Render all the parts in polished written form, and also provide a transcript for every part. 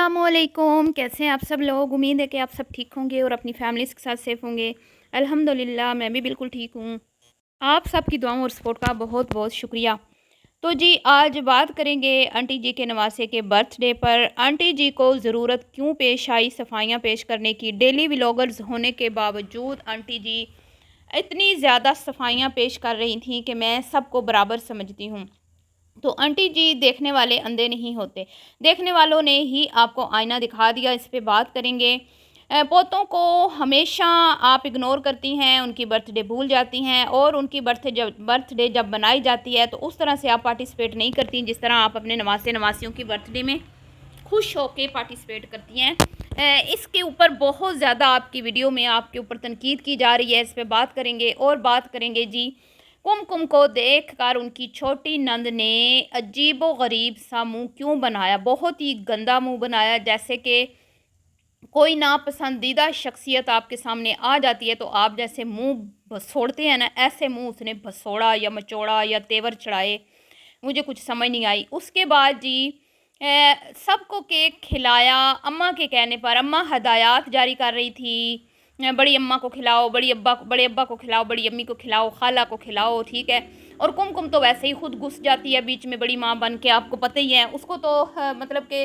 अस्सलामुअलैकुम। कैसे हैं आप सब लोग। उम्मीद है कि आप सब ठीक होंगे और अपनी फैमिलीज़ के साथ सेफ़ होंगे। अल्हम्दुलिल्लाह मैं भी बिल्कुल ठीक हूँ। आप सब की दुआओं और सपोर्ट का बहुत बहुत शुक्रिया। तो जी आज बात करेंगे आंटी जी के नवासे के बर्थडे पर। आंटी जी को ज़रूरत क्यों पेश आई सफाइयाँ पेश करने की। डेली व्लॉगर्स होने के बावजूद आंटी जी इतनी ज़्यादा सफाइयाँ पेश कर रही थी कि मैं सबको बराबर समझती हूँ। तो आंटी जी देखने वाले अंधे नहीं होते। देखने वालों ने ही आपको आईना दिखा दिया। इस पे बात करेंगे। पोतों को हमेशा आप इग्नोर करती हैं, उनकी बर्थडे भूल जाती हैं और उनकी बर्थडे जब बनाई जाती है तो उस तरह से आप पार्टिसिपेट नहीं करती जिस तरह आप अपने नवासे नवासियों की बर्थडे में खुश होकर पार्टिसिपेट करती हैं। इसके ऊपर बहुत ज़्यादा आपकी वीडियो में आपके ऊपर तनकीद की जा रही है। इस पर बात करेंगे और बात करेंगे जी कुमकुम को देखकर उनकी छोटी नंद ने अजीबो गरीब सा मुंह क्यों बनाया। बहुत ही गंदा मुंह बनाया, जैसे कि कोई नापसंदीदा शख्सियत आपके सामने आ जाती है तो आप जैसे मुंह भसोड़ते हैं ना, ऐसे मुंह उसने भसोड़ा या मचोड़ा या तेवर चढ़ाए। मुझे कुछ समझ नहीं आई। उसके बाद जी सबको केक खिलाया। अम्मा के कहने पर अम्मा हदायत जारी कर रही थी। बड़ी अम्मा को खिलाओ, बड़े अब्बा को खिलाओ, बड़ी अम्मी को खिलाओ, खाला को खिलाओ, ठीक है। और कुमकुम तो वैसे ही खुद घुस जाती है बीच में बड़ी माँ बन के, आपको पता ही है। उसको तो मतलब कि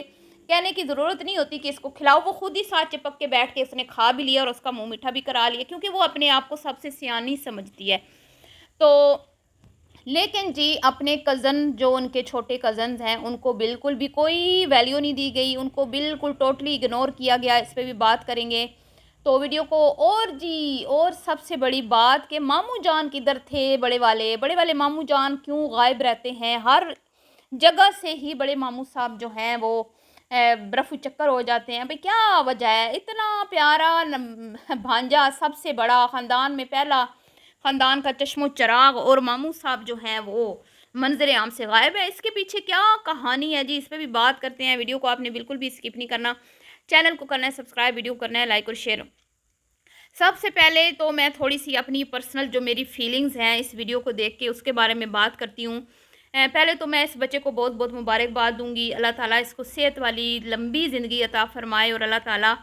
कहने की ज़रूरत नहीं होती कि इसको खिलाओ, वो खुद ही साथ चिपक के बैठ के उसने खा भी लिया और उसका मुंह मीठा भी करा लिया, क्योंकि वो अपने आप को सबसे सियानी समझती है। तो लेकिन जी अपने कज़न जो उनके छोटे कज़न्स हैं उनको बिल्कुल भी कोई वैल्यू नहीं दी गई, उनको बिल्कुल टोटली इग्नोर किया गया। इस पे भी बात करेंगे तो वीडियो को। और जी और सबसे बड़ी बात कि मामू जान किधर थे। बड़े वाले मामू जान क्यों गायब रहते हैं। हर जगह से ही बड़े मामू साहब जो हैं वो रफू चक्कर हो जाते हैं। भाई क्या वजह है। इतना प्यारा भांजा, सबसे बड़ा ख़ानदान में पहला ख़ानदान का चश्मो चराग, और मामू साहब जो हैं वो मंजर आम से गायब है। इसके पीछे क्या कहानी है जी, इस पर भी बात करते हैं। वीडियो को आपने बिल्कुल भी स्किप नहीं करना। चैनल को करना है सब्सक्राइब, वीडियो को करना है लाइक और शेयर। सबसे पहले तो मैं थोड़ी सी अपनी पर्सनल जो मेरी फीलिंग्स हैं इस वीडियो को देख के उसके बारे में बात करती हूँ। पहले तो मैं इस बच्चे को बहुत बहुत मुबारकबाद दूंगी। अल्लाह ताला इसको सेहत वाली लंबी ज़िंदगी अता फ़रमाए और अल्लाह ताला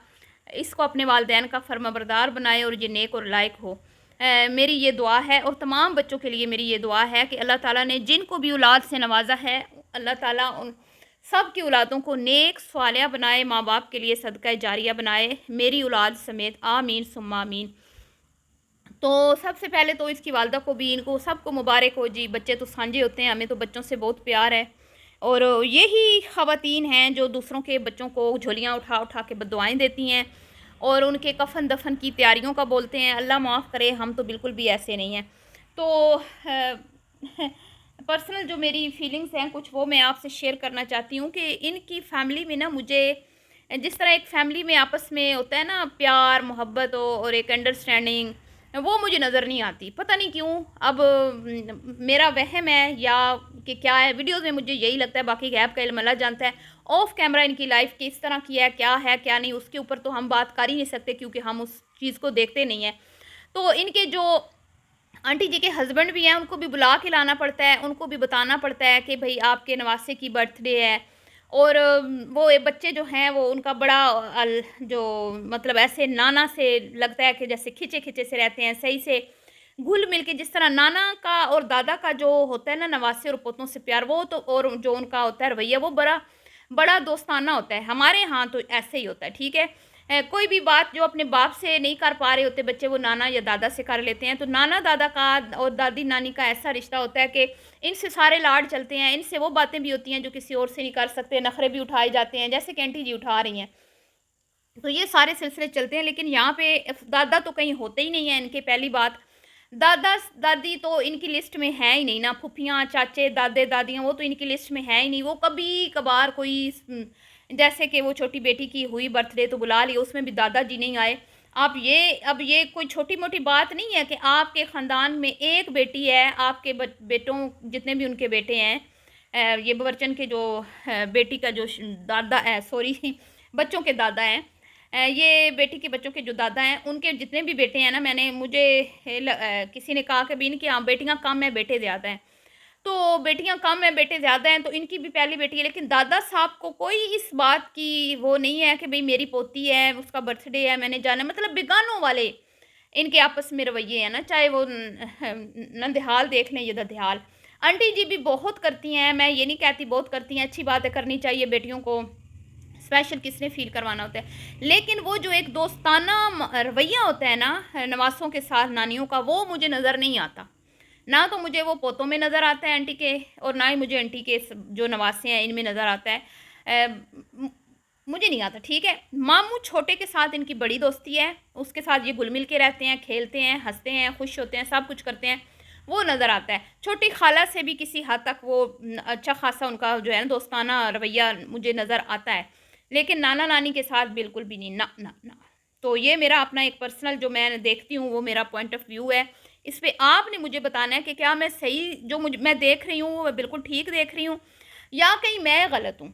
इसको अपने वालिदैन का फर्माबरदार बनाए और ये नेक और लायक हो। मेरी ये दुआ है और तमाम बच्चों के लिए मेरी ये दुआ है कि अल्लाह ताला ने जिनको भी औलाद से नवाजा है, अल्लाह ताला उन सब की औलादों को नेक स्वालिया बनाए, माँ बाप के लिए सदका जारिया बनाए, मेरी औलाद समेत आमीन सुम्मा आमीन। तो सबसे पहले तो इसकी वालदा को भी, इनको सबको मुबारक हो जी। बच्चे तो साझे होते हैं, हमें तो बच्चों से बहुत प्यार है। और यही ख़वातीन हैं जो दूसरों के बच्चों को झोलियाँ उठा उठा के बद्दुआएँ देती हैं और उनके कफन दफन की तैयारियों का बोलते हैं। अल्लाह माफ़ करे, हम तो बिल्कुल भी ऐसे नहीं हैं। तो पर्सनल जो मेरी फीलिंग्स हैं कुछ वो मैं आपसे शेयर करना चाहती हूँ कि इनकी फैमिली में ना मुझे जिस तरह एक फ़ैमिली में आपस में होता है ना प्यार मोहब्बत और एक अंडरस्टैंडिंग, वो मुझे नज़र नहीं आती। पता नहीं क्यों। अब मेरा वहम है या कि क्या है, वीडियोज़ में मुझे यही लगता है, बाकी गैब का इल्म अल्लाह जानता है। ऑफ कैमरा इनकी लाइफ किस तरह की है क्या नहीं, उसके ऊपर तो हम बात कर ही नहीं सकते क्योंकि हम उस चीज़ को देखते नहीं हैं। तो इनके जो आंटी जी के हस्बैंड भी हैं उनको भी बुला के लाना पड़ता है, उनको भी बताना पड़ता है कि भाई आपके नवासे की बर्थडे है। और वो बच्चे जो हैं वो उनका बड़ा जो मतलब ऐसे नाना से लगता है कि जैसे खिंचे खिंचे से रहते हैं, सही से घुल मिल के। जिस तरह नाना का और दादा का जो होता है ना नवासे और पोतों से प्यार, वो तो और जो उनका होता है रवैया वो बड़ा बड़ा दोस्ताना होता है। हमारे यहाँ तो ऐसे ही होता है, ठीक है। कोई भी बात जो अपने बाप से नहीं कर पा रहे होते बच्चे, वो नाना या दादा से कर लेते हैं। तो नाना दादा का और दादी नानी का ऐसा रिश्ता होता है कि इनसे सारे लाड चलते हैं, इनसे वो बातें भी होती हैं जो किसी और से नहीं कर सकते, नखरे भी उठाए जाते हैं जैसे कि आंटी जी उठा रही हैं। तो ये सारे सिलसिले चलते हैं। लेकिन यहाँ पे दादा तो कहीं होते ही नहीं है इनके। पहली बात, दादा दादी तो इनकी लिस्ट में है ही नहीं ना। फुफियाँ चाचे दादे दादियाँ वो तो इनकी लिस्ट में है ही नहीं। वो कभी कभार कोई जैसे कि वो छोटी बेटी की हुई बर्थडे तो बुला लिया, उसमें भी दादाजी नहीं आए। आप ये अब ये कोई छोटी मोटी बात नहीं है कि आपके ख़ानदान में एक बेटी है, आपके बेटों जितने भी उनके बेटे हैं, ये बवर्चन के जो बेटी का जो दादा है, सॉरी बच्चों के दादा हैं, ये बेटी के बच्चों के जो दादा हैं उनके जितने भी बेटे हैं ना, मैंने मुझे किसी ने कहा कि भी इनकी हाँ बेटियाँ कम है बेटे ज़्यादा हैं। तो बेटियां कम हैं, बेटे ज़्यादा हैं, तो इनकी भी पहली बेटी है। लेकिन दादा साहब को कोई इस बात की वो नहीं है कि भई मेरी पोती है, उसका बर्थडे है, मैंने जाना है। मतलब बेगानों वाले इनके आपस में रवैये हैं ना, चाहे वो नंदहाल देख लें या ददहाल। आंटी जी भी बहुत करती हैं, मैं ये नहीं कहती बहुत करती हैं, अच्छी बात है, करनी चाहिए बेटियों को, स्पेशल किसने फ़ील करवाना होता है। लेकिन वो जो एक दोस्ताना रवैया होता है ना नवासों के साथ नानियों का, वो मुझे नज़र नहीं आता। ना तो मुझे वो पोतों में नज़र आता है आंटी के, और ना ही मुझे आंटी के जो नवासे हैं इनमें नज़र आता है। मुझे नहीं आता, ठीक है। मामू छोटे के साथ इनकी बड़ी दोस्ती है, उसके साथ ये घुल मिल के रहते हैं, खेलते हैं, हंसते हैं, खुश होते हैं, सब कुछ करते हैं, वो नज़र आता है। छोटी खाला से भी किसी हद तक वो अच्छा खासा उनका जो है ना दोस्ताना रवैया मुझे नज़र आता है। लेकिन नाना नानी के साथ बिल्कुल भी नहीं, ना ना ना। तो ये मेरा अपना एक पर्सनल जो मैं देखती हूँ वो मेरा पॉइंट ऑफ व्यू है। इस पे आपने मुझे बताना है कि क्या मैं सही जो मैं देख रही हूँ वो बिल्कुल ठीक देख रही हूँ या कहीं मैं गलत हूँ।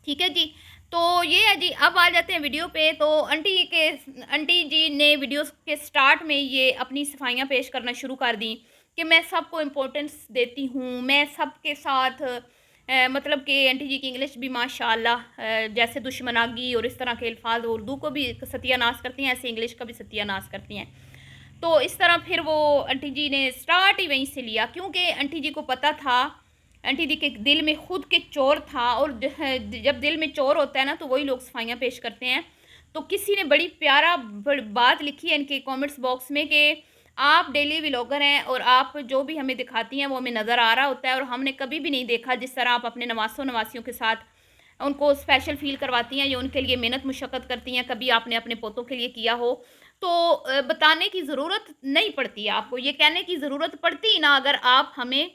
ठीक है जी। तो ये है जी, अब आ जाते हैं वीडियो पे। तो आंटी जी ने वीडियोस के स्टार्ट में ये अपनी सफाइयाँ पेश करना शुरू कर दी कि मैं सबको इम्पोर्टेंस देती हूँ, मैं सबके साथ मतलब कि आंटी जी की इंग्लिश भी माशाल्लाह जैसे दुश्मनागी और इस तरह के अल्फाज उर्दू को भी सत्यानाश करती हैं, ऐसे इंग्लिश का भी सत्यानाश करती हैं। तो इस तरह फिर वो आंटी जी ने स्टार्ट ही वहीं से लिया, क्योंकि आंटी जी को पता था, आंटी जी के दिल में खुद के चोर था, और जब दिल में चोर होता है ना तो वही लोग सफाइयाँ पेश करते हैं। तो किसी ने बड़ी प्यारा बात लिखी है इनके कमेंट्स बॉक्स में कि आप डेली व्लॉगर हैं और आप जो भी हमें दिखाती हैं वो हमें नज़र आ रहा होता है, और हमने कभी भी नहीं देखा जिस तरह आप अपने नवासों नवासियों के साथ उनको स्पेशल फ़ील करवाती हैं या उनके लिए मेहनत मुशक्क़त करती हैं, कभी आपने अपने पोतों के लिए किया हो। तो बताने की ज़रूरत नहीं पड़ती है आपको, ये कहने की ज़रूरत पड़ती ही ना अगर आप हमें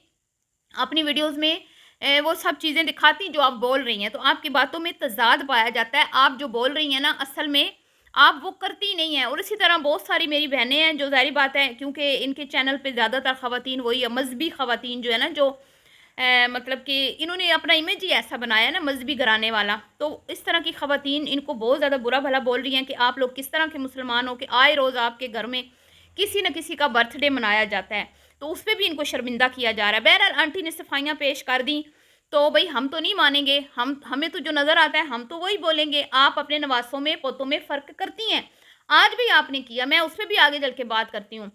अपनी वीडियोज़ में वो सब चीज़ें दिखाती जो आप बोल रही हैं। तो आपकी बातों में तज़ाद पाया जाता है, आप जो बोल रही हैं ना असल में आप वो करती नहीं हैं। और इसी तरह बहुत सारी मेरी बहनें हैं जो ज़ाहिर बात है, क्योंकि इनके चैनल पे ज़्यादातर ख़वातीन वही मज़हबी ख़वातीन जो है ना, जो मतलब कि इन्होंने अपना इमेज ही ऐसा बनाया है ना मज़हबी घराने वाला। तो इस तरह की ख़वातीन इनको बहुत ज़्यादा बुरा भला बोल रही हैं कि आप लोग किस तरह के मुसलमान हो कि आए रोज़ आपके घर में किसी न किसी का बर्थडे मनाया जाता है। तो उस पर भी इनको शर्मिंदा किया जा रहा है। बहरहाल आंटी ने सफाइयाँ पेश कर दी, तो भाई हम तो नहीं मानेंगे, हमें तो जो नज़र आता है हम तो वही बोलेंगे। आप अपने नवासों में पोतों में फ़र्क करती हैं, आज भी आपने किया, मैं उस पर भी आगे चल के बात करती हूँ।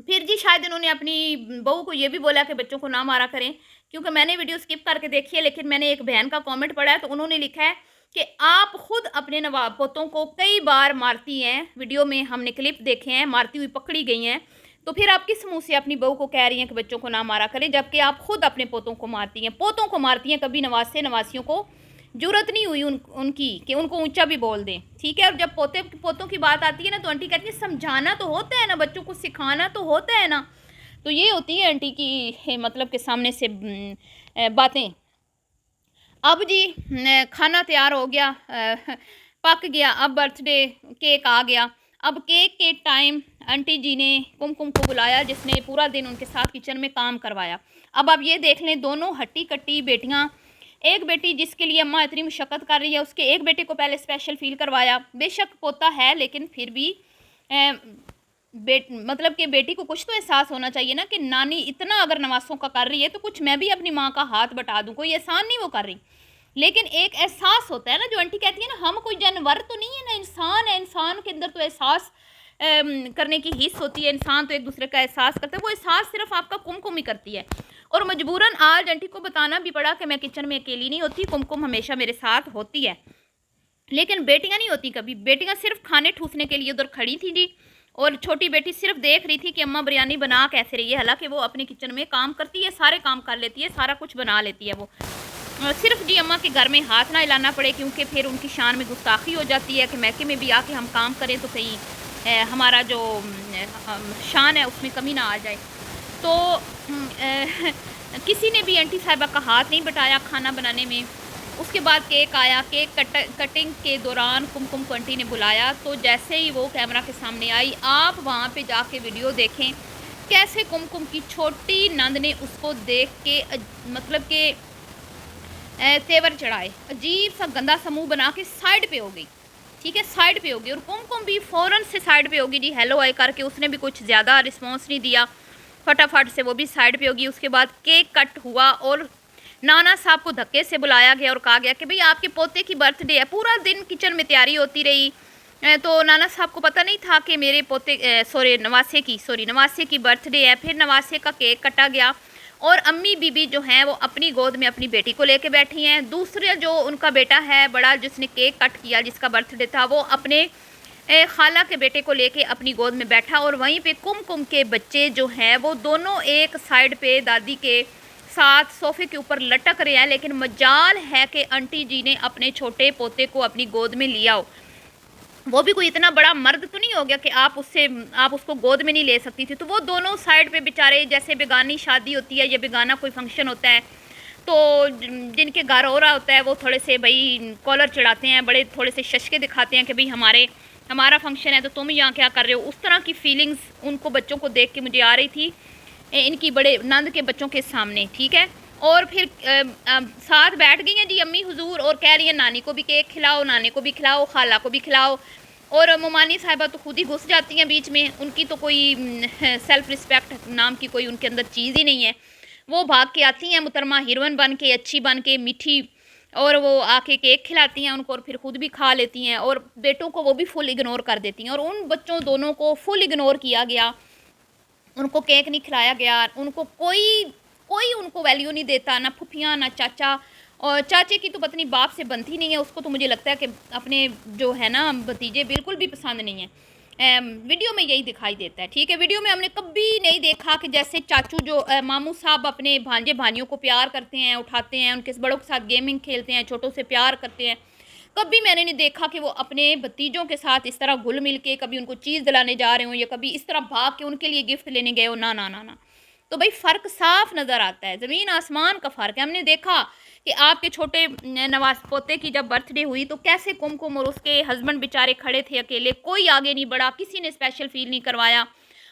फिर जी शायद इन्होंने अपनी बहू को ये भी बोला कि बच्चों को ना मारा करें, क्योंकि मैंने वीडियो स्किप करके देखी है, लेकिन मैंने एक बहन का कमेंट पढ़ा है तो उन्होंने लिखा है कि आप खुद अपने नवाब पोतों को कई बार मारती हैं, वीडियो में हमने क्लिप देखे हैं, मारती हुई पकड़ी गई हैं, तो फिर आप किस मुंह से अपनी बहू को कह रही हैं कि बच्चों को ना मारा करें, जबकि आप खुद अपने पोतों को मारती हैं, पोतों को मारती हैं। कभी नवासे नवासियों को जरूरत नहीं हुई उनकी कि उनको ऊंचा भी बोल दें, ठीक है। और जब पोतों की बात आती है ना तो आंटी कहती है समझाना तो होता है ना, बच्चों को सिखाना तो होता है ना। तो ये होती है आंटी की मतलब के सामने से बातें। अब जी खाना तैयार हो गया, पक गया, अब बर्थडे केक आ गया। अब केक के टाइम आंटी जी ने कुमकुम को बुलाया, जिसने पूरा दिन उनके साथ किचन में काम करवाया। अब आप ये देख लें, दोनों हट्टी कट्टी बेटियां, एक बेटी जिसके लिए अम्मा इतनी मुशक्क़त कर रही है, उसके एक बेटे को पहले स्पेशल फ़ील करवाया। बेशक पोता है लेकिन फिर भी मतलब कि बेटी को कुछ तो एहसास होना चाहिए ना कि नानी इतना अगर नवासों का कर रही है तो कुछ मैं भी अपनी माँ का हाथ बटा दूँ। कोई एहसान नहीं वो कर रही, लेकिन एक एहसास होता है ना, जो आंटी कहती है ना हम कोई जानवर तो नहीं है ना, इंसान है, इंसान के अंदर तो एहसास करने की हिस्स होती है, इंसान तो एक दूसरे का एहसास करता है, वो एहसास सिर्फ आपका कुमकुम ही करती है। और मजबूरन आज आंटी को बताना भी पड़ा कि मैं किचन में अकेली नहीं होती, कुमकुम हमेशा मेरे साथ होती है, लेकिन बेटियां नहीं होती कभी। बेटियां सिर्फ खाने ठूसने के लिए उधर खड़ी थी जी, और छोटी बेटी सिर्फ देख रही थी कि अम्मा बिरयानी बना कैसे रही है। हालांकि वो अपने किचन में काम करती है, सारे काम कर लेती है, सारा कुछ बना लेती है वो, सिर्फ जी अम्मा के घर में हाथ ना हिलाना पड़े, क्योंकि फिर उनकी शान में गुस्ताखी हो जाती है कि मैके में भी आके हम काम करें तो कहीं हमारा जो शान है उसमें कमी ना आ जाए। तो किसी ने भी आंटी साहिबा का हाथ नहीं बटाया खाना बनाने में। उसके बाद केक आया, केक कटिंग के दौरान कुमकुम को आंटी ने बुलाया, तो जैसे ही वो कैमरा के सामने आई, आप वहाँ पे जाके वीडियो देखें कैसे कुमकुम की छोटी नंद ने उसको देख के मतलब के तेवर चढ़ाए, अजीब सा गंदा समूह बना के साइड पे हो गई, ठीक है, साइड पे हो गई। और कुमकुम भी फ़ौरन से साइड पे होगी जी, हेलो आए करके, उसने भी कुछ ज़्यादा रिस्पॉन्स नहीं दिया, फटाफट से वो भी साइड पे होगी। उसके बाद केक कट हुआ और नाना साहब को धक्के से बुलाया गया और कहा गया कि भाई आपके पोते की बर्थडे है। पूरा दिन किचन में तैयारी होती रही। तो नाना साहब को पता नहीं था कि मेरे पोते नवासे की बर्थडे है। फिर नवासे का केक कटा गया और अम्मी बीबी जो हैं वो अपनी गोद में अपनी बेटी को लेके बैठी हैं। दूसरे जो उनका बेटा है बड़ा, जिसने केक कट किया, जिसका बर्थडे था, वो अपने खाला के बेटे को लेके अपनी गोद में बैठा। और वहीं पे कुमकुम के बच्चे जो हैं वो दोनों एक साइड पे दादी के साथ सोफे के ऊपर लटक रहे हैं। लेकिन मजाल है कि आंटी जी ने अपने छोटे पोते को अपनी गोद में लिया हो। वो भी कोई इतना बड़ा मर्द तो नहीं हो गया कि आप उसको गोद में नहीं ले सकती थी। तो वो दोनों साइड पे बेचारे, जैसे बेगानी शादी होती है या बेगाना कोई फंक्शन होता है तो जिनके घर हो रहा होता है वो थोड़े से भाई कॉलर चढ़ाते हैं, बड़े थोड़े से शशके दिखाते हैं कि भाई हमारा फंक्शन है तो तुम यहाँ क्या कर रहे हो। उस तरह की फीलिंग्स उनको बच्चों को देख के मुझे आ रही थी, इनकी बड़े नंद के बच्चों के सामने। ठीक है, और फिर साथ बैठ गई हैं जी अम्मी हुजूर और कह रही हैं नानी को भी केक खिलाओ, नानी को भी खिलाओ, खाला को भी खिलाओ। और मोमानी साहिबा तो खुद ही घुस जाती हैं बीच में। उनकी तो कोई सेल्फ रिस्पेक्ट नाम की कोई उनके अंदर चीज़ ही नहीं है। वो भाग के आती हैं मुहतरमा हीरोइन बन के, अच्छी बन के, मीठी, और वो आके केक खिलाती हैं उनको और फिर खुद भी खा लेती हैं। और बेटों को वो भी फुल इग्नोर कर देती हैं। और उन बच्चों दोनों को फुल इग्नोर किया गया, उनको केक नहीं खिलाया गया, उनको कोई उनको वैल्यू नहीं देता, ना फुफियाँ ना चाचा। और चाचे की तो पत्नी बाप से बनती नहीं है, उसको तो मुझे लगता है कि अपने जो है ना भतीजे बिल्कुल भी पसंद नहीं है। वीडियो में यही दिखाई देता है। ठीक है, वीडियो में हमने कभी नहीं देखा कि जैसे चाचू जो मामू साहब अपने भांजे भानियों को प्यार करते हैं, उठाते हैं, उनके बड़ों के साथ गेमिंग खेलते हैं, छोटों से प्यार करते हैं। कभी मैंने नहीं देखा कि वो अपने भतीजों के साथ इस तरह घुल मिल के कभी उनको चीज़ दिलाने जा रहे हो या कभी इस तरह भाग के उनके लिए गिफ्ट लेने गए हो। ना ना ना ना। तो भाई फ़र्क साफ नज़र आता है, ज़मीन आसमान का फ़र्क है। हमने देखा कि आपके छोटे नवाज पोते की जब बर्थडे हुई तो कैसे कुमकुम और उसके हस्बैंड बेचारे खड़े थे अकेले, कोई आगे नहीं बढ़ा, किसी ने स्पेशल फील नहीं करवाया।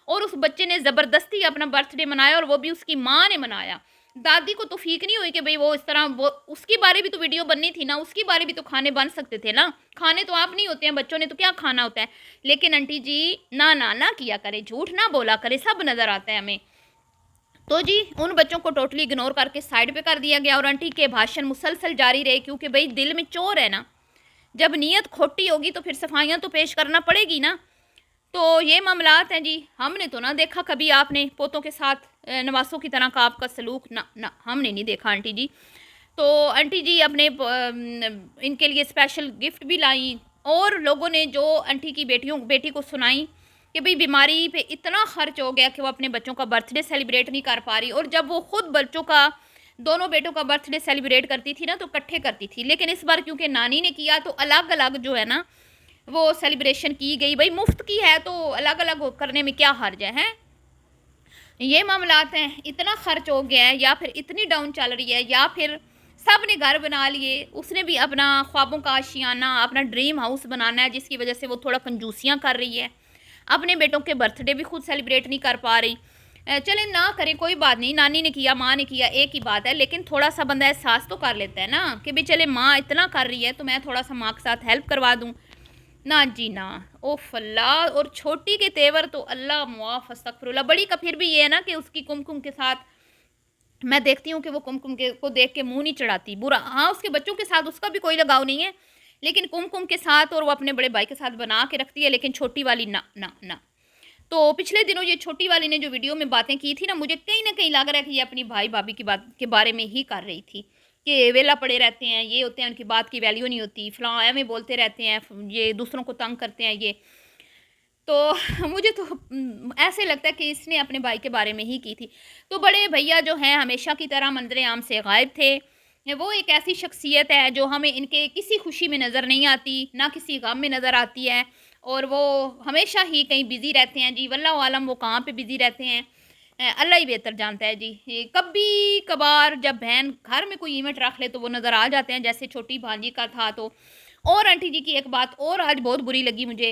और उस बच्चे ने ज़बरदस्ती अपना बर्थडे मनाया और वो भी उसकी माँ ने मनाया। दादी को तो फीक नहीं हुई कि भाई वो इस तरह, वो उसकी बारी भी तो वीडियो बननी थी ना, उसकी बारी भी तो खाने बन सकते थे ना। खाने तो आप नहीं होते हैं, बच्चों ने तो क्या खाना होता है। लेकिन आंटी जी ना ना ना किया करे, झूठ ना बोला करे, सब नज़र आता है हमें। तो जी उन बच्चों को टोटली इग्नोर करके साइड पे कर दिया गया और आंटी के भाषण मुसलसल जारी रहे, क्योंकि भाई दिल में चोर है ना, जब नीयत खोटी होगी तो फिर सफाइयाँ तो पेश करना पड़ेगी ना। तो ये मामलात हैं जी। हमने तो ना देखा कभी आपने पोतों के साथ नवासों की तरह का आपका सलूक, ना ना हमने नहीं देखा आंटी जी। तो आंटी जी अपने इनके लिए स्पेशल गिफ्ट भी लाई और लोगों ने जो आंटी की बेटी को सुनाई कि भाई बीमारी पे इतना खर्च हो गया कि वो अपने बच्चों का बर्थडे सेलिब्रेट नहीं कर पा रही। और जब वो खुद बच्चों का, दोनों बेटों का बर्थडे सेलिब्रेट करती थी ना तो इकट्ठे करती थी। लेकिन इस बार क्योंकि नानी ने किया तो अलग अलग जो है ना वो सेलिब्रेशन की गई। भाई मुफ्त की है तो अलग अलग करने में क्या हर्ज है। ये मामलात हैं, इतना खर्च हो गया है या फिर इतनी डाउन चल रही है या फिर सब ने घर बना लिए, उसने भी अपना ख्वाबों का आशियाना, अपना ड्रीम हाउस बनाना है, जिसकी वजह से वो थोड़ा कंजूसियाँ कर रही है। अपने बेटों के बर्थडे भी खुद सेलिब्रेट नहीं कर पा रही। चले ना करें, कोई बात नहीं, नानी ने किया, माँ ने किया, एक ही बात है। लेकिन थोड़ा सा बंदा एहसास तो कर लेता है ना कि भाई चले माँ इतना कर रही है तो मैं थोड़ा सा माँ के साथ हेल्प करवा दूँ। ना जी ना, ओफ अल्लाह। और छोटी के तेवर तो अल्लाह मुआफ़ अस्तगफिरुल्लाह। बड़ी का फिर भी ये है ना कि उसकी कुमकुम के साथ मैं देखती हूँ कि वो कुमकुम के को देख के मुंह नहीं चढ़ाती, बुरा। हाँ, उसके बच्चों के साथ उसका भी कोई लगाव नहीं है, लेकिन कुमकुम के साथ और वो अपने बड़े भाई के साथ बना के रखती है। लेकिन छोटी वाली ना ना ना। तो पिछले दिनों ये छोटी वाली ने जो वीडियो में बातें की थी ना, मुझे कहीं ना कहीं लग रहा है कि ये अपनी भाई भाभी की बात के बारे में ही कर रही थी कि वेला पड़े रहते हैं, ये होते हैं, उनकी बात की वैल्यू नहीं होती, फलां एवं बोलते रहते हैं, ये दूसरों को तंग करते हैं ये। तो मुझे तो ऐसे लगता है कि इसने अपने भाई के बारे में ही की थी। तो बड़े भैया जो हैं हमेशा की तरह मंजर आम से गायब थे। वो एक ऐसी शख्सियत है जो हमें इनके किसी खुशी में नज़र नहीं आती, ना किसी गम में नज़र आती है। और वो हमेशा ही कहीं बिज़ी रहते हैं जी, वल्लाह आलम वो कहाँ पे बिज़ी रहते हैं, अल्लाह ही बेहतर जानता है जी। ये कभी कभार जब बहन घर में कोई इवेंट रख ले तो वो नज़र आ जाते हैं, जैसे छोटी भांजी का था। तो और आंटी जी की एक बात और आज बहुत बुरी लगी मुझे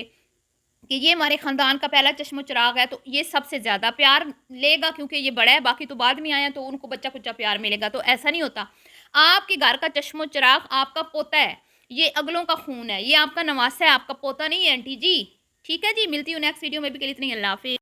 कि ये हमारे ख़ानदान का पहला चश्मो चिराग है तो ये सबसे ज़्यादा प्यार लेगा क्योंकि ये बड़ा है, बाकी तो बाद में आया तो उनको बच्चा कुच्चा प्यार मिलेगा। तो ऐसा नहीं होता। आपके घर का चश्मो चिराग आपका पोता है, ये अगलों का खून है, ये आपका नवासा है, आपका पोता नहीं है आंटी जी। ठीक है जी, मिलती हूँ नेक्स्ट वीडियो में, भी के लिए इतनी। अल्लाह हाफिज़।